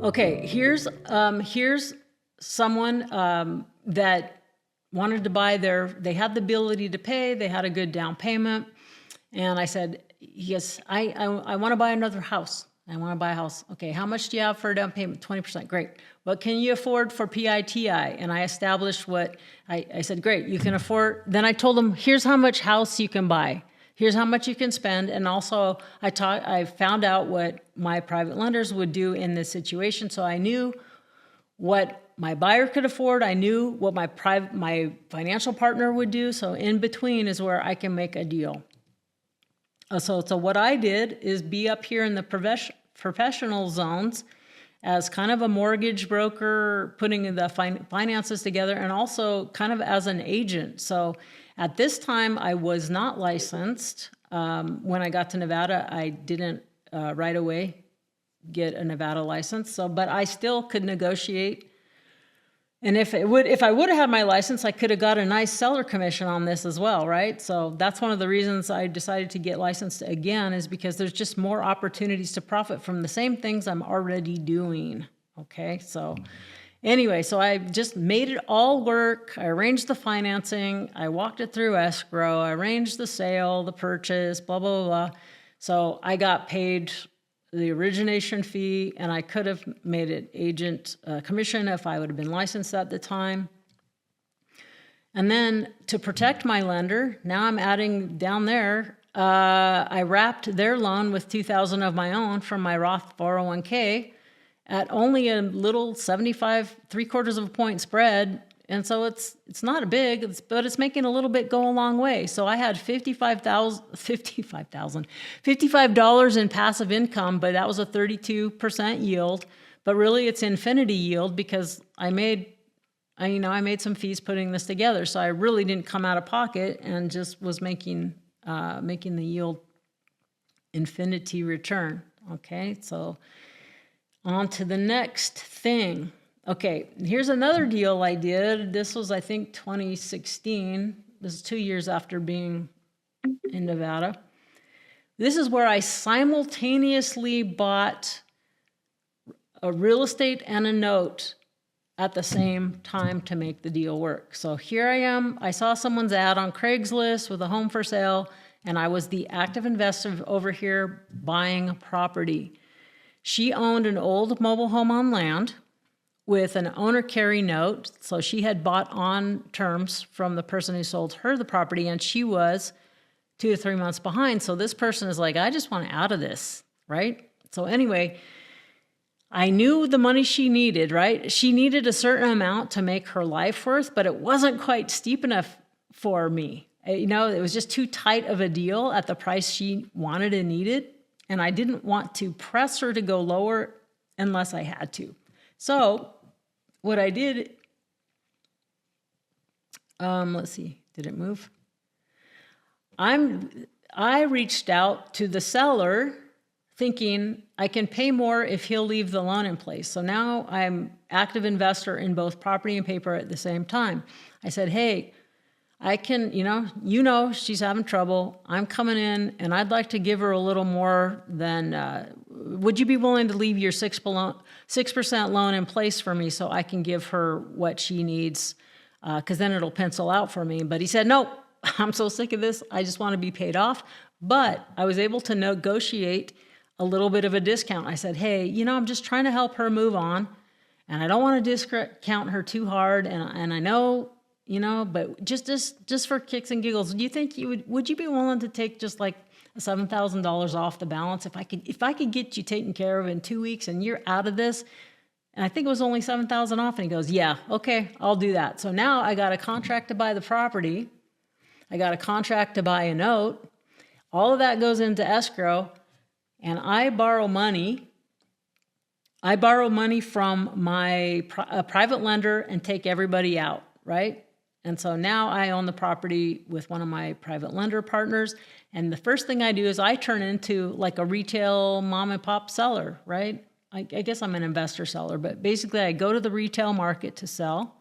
Okay, here's someone that wanted to buy they had the ability to pay, they had a good down payment. And I said, yes, I want to buy another house. I want to buy a house. Okay, how much do you have for a down payment? 20%, great. What can you afford for PITI? And I established what, I said, great, you can afford. Then I told them, here's how much house you can buy. Here's how much you can spend. And also I found out what my private lenders would do in this situation. So I knew what my buyer could afford. I knew what my financial partner would do. So in between is where I can make a deal. So what I did is be up here in the professional zones as kind of a mortgage broker, putting the finances together, and also kind of as an agent. So at this time, I was not licensed. When I got to Nevada, I didn't right away get a Nevada license. So, but I still could negotiate. And if I would have had my license, I could have got a nice seller commission on this as well, right? So that's one of the reasons I decided to get licensed again, is because there's just more opportunities to profit from the same things I'm already doing. Okay, so anyway, so I just made it all work. I arranged the financing. I walked it through escrow. I arranged the sale, the purchase, blah, blah, blah. So I got paid the origination fee, and I could have made it agent commission if I would have been licensed at the time. And then to protect my lender, now I'm adding down there, I wrapped their loan with $2,000 of my own from my Roth 401k at only a little 75, 3/4 of a point spread. And so it's not a big, but it's making a little bit go a long way. So I had $55 in passive income, but that was a 32% yield. But really it's infinity yield because I made some fees putting this together. So I really didn't come out of pocket and just was making the yield infinity return. Okay, so on to the next thing. Okay, here's another deal I did. This was, I think, 2016. This is 2 years after being in Nevada. This is where I simultaneously bought a real estate and a note at the same time to make the deal work. So here I am. I saw someone's ad on Craigslist with a home for sale, and I was the active investor over here buying property. She owned an old mobile home on land with an owner carry note. So she had bought on terms from the person who sold her the property, and she was 2 to 3 months behind. So this person is like, I just want out of this, right? So anyway, I knew the money she needed, right? She needed a certain amount to make her life worth, but it wasn't quite steep enough for me. It was just too tight of a deal at the price she wanted and needed. And I didn't want to press her to go lower unless I had to. So what I did, let's see, did it move? I reached out to the seller thinking I can pay more if he'll leave the loan in place. So now I'm active investor in both property and paper at the same time. I said, hey, I can, she's having trouble. I'm coming in and I'd like to give her a little more than, would you be willing to leave your 6% loan in place for me so I can give her what she needs? Because then it'll pencil out for me. But he said, nope, I'm so sick of this. I just want to be paid off. But I was able to negotiate a little bit of a discount. I said, hey, I'm just trying to help her move on. And I don't want to discount her too hard. And I know, but just for kicks and giggles, do you think would you be willing to take just like $7,000 off the balance if I could get you taken care of in 2 weeks and you're out of this? And I think it was only $7,000 off. And he goes, yeah, okay, I'll do that. So now I got a contract to buy the property. I got a contract to buy a note. All of that goes into escrow, and I borrow money. I borrow money from my private lender and take everybody out, right? And so now I own the property with one of my private lender partners. And the first thing I do is I turn into like a retail mom and pop seller, right? I guess I'm an investor seller, but basically I go to the retail market to sell,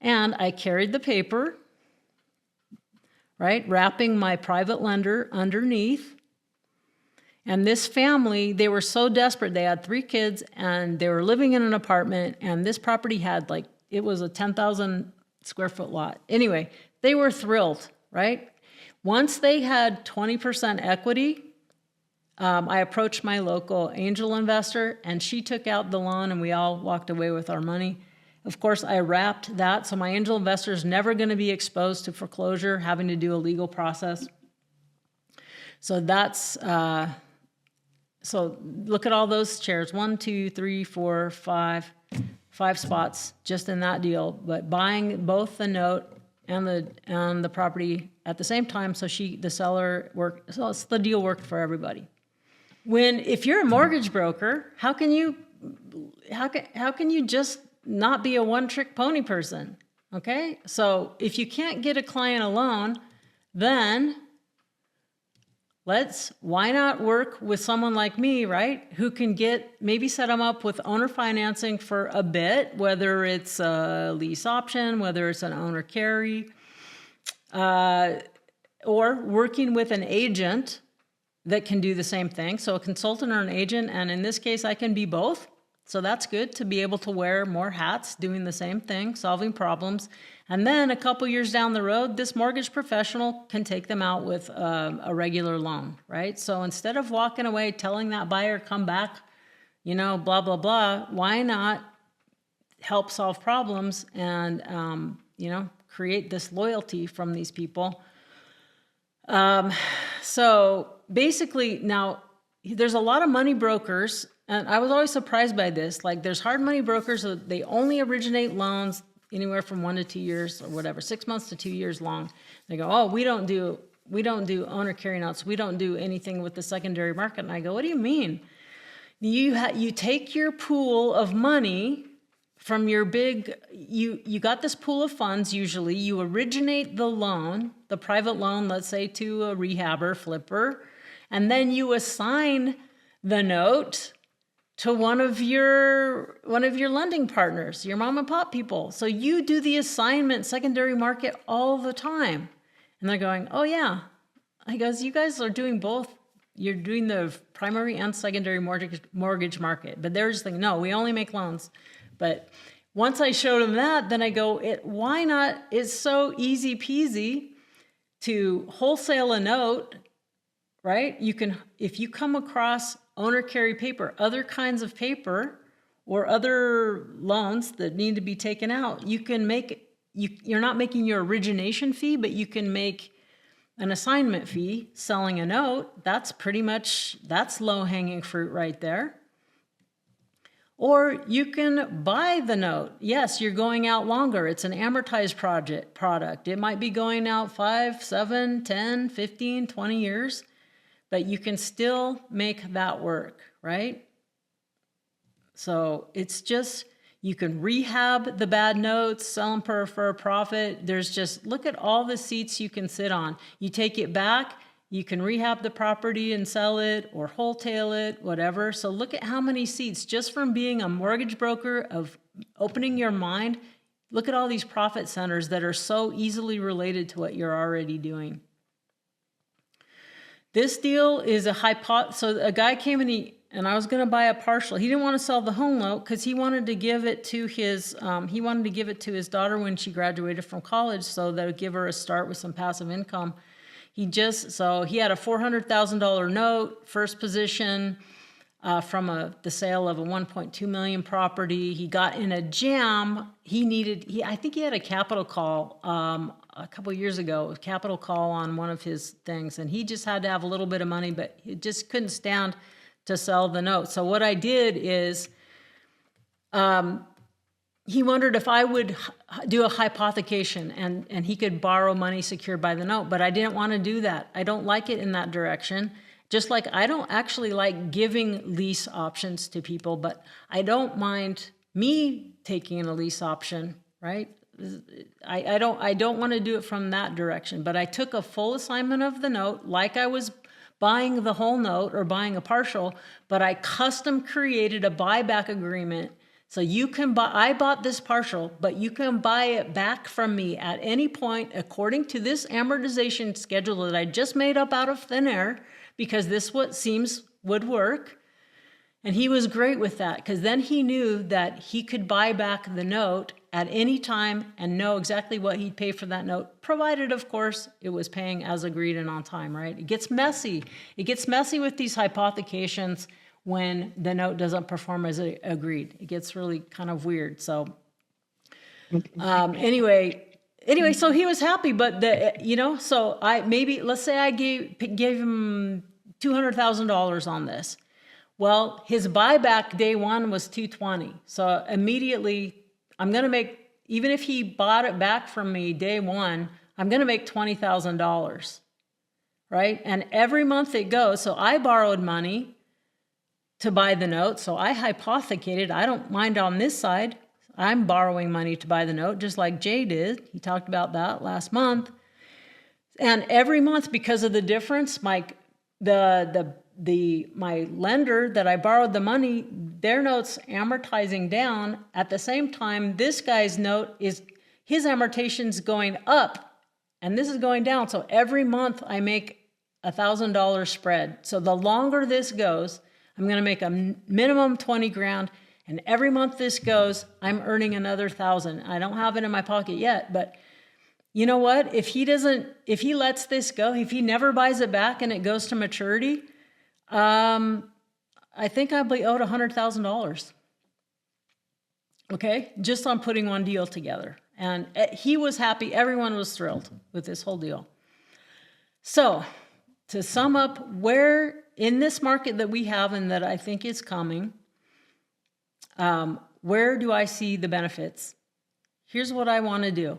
and I carried the paper, right? Wrapping my private lender underneath. And this family, they were so desperate. They had 3 kids and they were living in an apartment, and this property had like, it was a 10,000 square foot lot. Anyway, they were thrilled, right? Once they had 20% equity, I approached my local angel investor, and she took out the loan, and we all walked away with our money. Of course, I wrapped that, so my angel investor is never going to be exposed to foreclosure, having to do a legal process. So that's, so look at all those shares, 1, 2, 3, 4, 5 spots just in that deal, but buying both the note and the property at the same time, so the seller worked, so the deal worked for everybody. If you're a mortgage broker, how can you just not be a one-trick pony person? Okay, so if you can't get a client a loan, then why not work with someone like me, right? Who can maybe set them up with owner financing for a bit, whether it's a lease option, whether it's an owner carry, or working with an agent that can do the same thing. So a consultant or an agent, and in this case, I can be both. So that's good to be able to wear more hats, doing the same thing, solving problems. And then a couple years down the road, this mortgage professional can take them out with a regular loan, right? So instead of walking away telling that buyer, come back, blah, blah, blah, why not help solve problems and, create this loyalty from these people? So basically now there's a lot of money brokers, and I was always surprised by this. Like, there's hard money brokers, so they only originate loans anywhere from 1 to 2 years or whatever, 6 months to 2 years long. They go, oh, we don't do owner carry notes. We don't do anything with the secondary market. And I go, what do you mean? You take your pool of money from your you got this pool of funds. Usually you originate the loan, the private loan, let's say to a rehabber, flipper, and then you assign the note to one of your lending partners, your mom and pop people. So you do the assignment secondary market all the time. And they're going, oh yeah. I goes, you guys are doing both. You're doing the primary and secondary mortgage market. But they're just thinking, no, we only make loans. But once I showed them that, then I go, why not? It's so easy peasy to wholesale a note, right? If you come across owner carry paper, other kinds of paper, or other loans that need to be taken out, you can you're not making your origination fee, but you can make an assignment fee selling a note. That's low-hanging fruit right there. Or you can buy the note. Yes, you're going out longer. It's an amortized product. It might be going out 5, 7, 10, 15, 20 years, but you can still make that work, right? So it's just, you can rehab the bad notes, sell them for a profit. Look at all the seats you can sit on. You take it back, you can rehab the property and sell it or wholesale it, whatever. So look at how many seats, just from being a mortgage broker, of opening your mind. Look at all these profit centers that are so easily related to what you're already doing. This deal is so a guy came and I was going to buy a partial. He didn't want to sell the whole note because he wanted to give it to his daughter when she graduated from college, so that would give her a start with some passive income. So he had a $400,000 note, first position, from the sale of a $1.2 million property. He got in a jam. I think he had a capital call a couple of years ago, a capital call on one of his things, and he just had to have a little bit of money, but he just couldn't stand to sell the note. So what I did is, he wondered if I would do a hypothecation and he could borrow money secured by the note, but I didn't want to do that. I don't like it in that direction. Just like I don't actually like giving lease options to people, but I don't mind me taking a lease option, right? I don't want to do it from that direction, but I took a full assignment of the note like I was buying the whole note or buying a partial, but I custom created a buyback agreement. So I bought this partial, but you can buy it back from me at any point according to this amortization schedule that I just made up out of thin air, because this what seems would work. And he was great with that, because then he knew that he could buy back the note at any time and know exactly what he'd pay for that note, provided, of course, it was paying as agreed and on time, right? It gets messy. It gets messy with these hypothecations when the note doesn't perform as agreed. It gets really kind of weird. So anyway, so he was happy, but so let's say I gave him $200,000 on this. Well, his buyback day one was $220,000. So immediately I'm going to make, even if he bought it back from me day one, I'm going to make $20,000, right? And every month it goes. So I borrowed money to buy the note. So I hypothecated, I don't mind on this side. I'm borrowing money to buy the note, just like Jay did. He talked about that last month. And every month, because of the difference, my lender that I borrowed the money, their note's amortizing down. At the same time, this guy's note his amortization's going up, and this is going down. So every month I make $1,000 spread. So the longer this goes, I'm going to make a minimum 20 grand. And every month this goes, I'm earning another 1,000. I don't have it in my pocket yet, but you know what? If he lets this go, if he never buys it back and it goes to maturity, I think I'll be owed $100,000. Okay, just on putting one deal together. And he was happy. Everyone was thrilled with this whole deal. So to sum up, where in this market that we have and that I think is coming, where do I see the benefits? Here's what I want to do.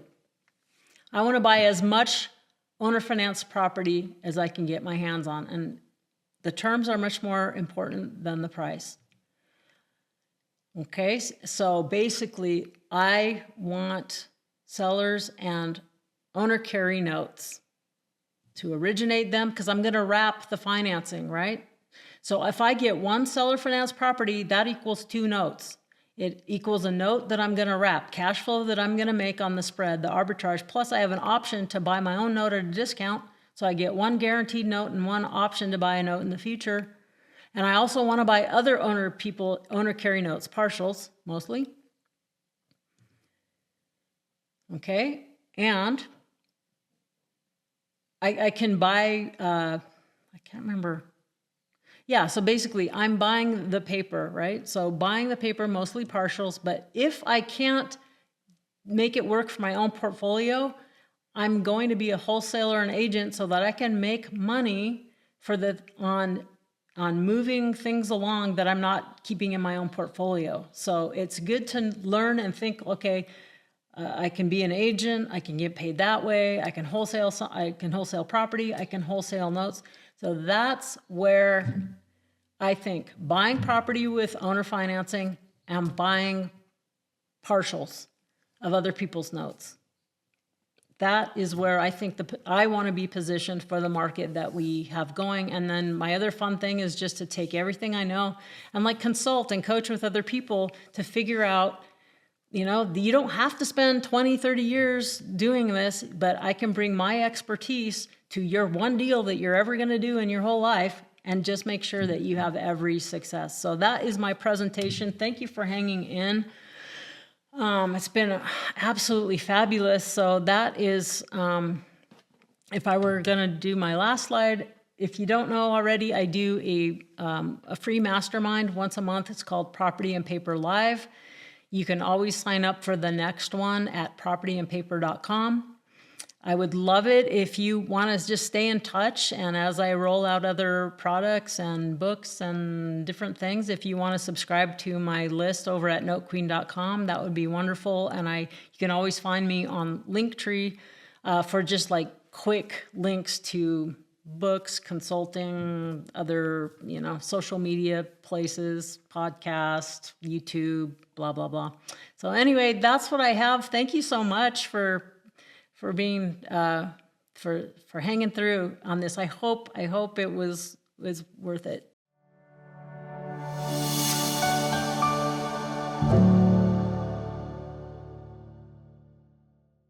I want to buy as much owner finance property as I can get my hands on. And the terms are much more important than the price. Okay, so basically, I want sellers and owner carry notes to originate them, because I'm going to wrap the financing, right? So if I get one seller finance property, that equals 2 notes. It equals a note that I'm going to wrap, cash flow that I'm going to make on the spread, the arbitrage, plus I have an option to buy my own note at a discount. So I get one guaranteed note and one option to buy a note in the future. And I also want to buy other owner carry notes, partials mostly. Okay, and I can buy, I can't remember. Yeah, so basically I'm buying the paper, right? So buying the paper, mostly partials, but if I can't make it work for my own portfolio, I'm going to be a wholesaler and agent so that I can make money for on moving things along that I'm not keeping in my own portfolio. So it's good to learn and think, okay, I can be an agent, I can get paid that way, I can wholesale property, I can wholesale notes. So that's where I think buying property with owner financing and buying partials of other people's notes. That is where I think I want to be positioned for the market that we have going. And then my other fun thing is just to take everything I know and like consult and coach with other people to figure out, you don't have to spend 20, 30 years doing this, but I can bring my expertise to your one deal that you're ever going to do in your whole life and just make sure that you have every success. So that is my presentation. Thank you for hanging in. It's been absolutely fabulous. So that is, if I were going to do my last slide, if you don't know already, I do a free mastermind once a month. It's called Property and Paper Live. You can always sign up for the next one at propertyandpaper.com. I would love it if you want to just stay in touch. And as I roll out other products and books and different things, if you want to subscribe to my list over at notequeen.com, that would be wonderful. And you can always find me on Linktree for just like quick links to books, consulting, other, social media places, podcast, YouTube, blah, blah, blah. So anyway, that's what I have. Thank you so much for being, for hanging through on this. I hope it was worth it.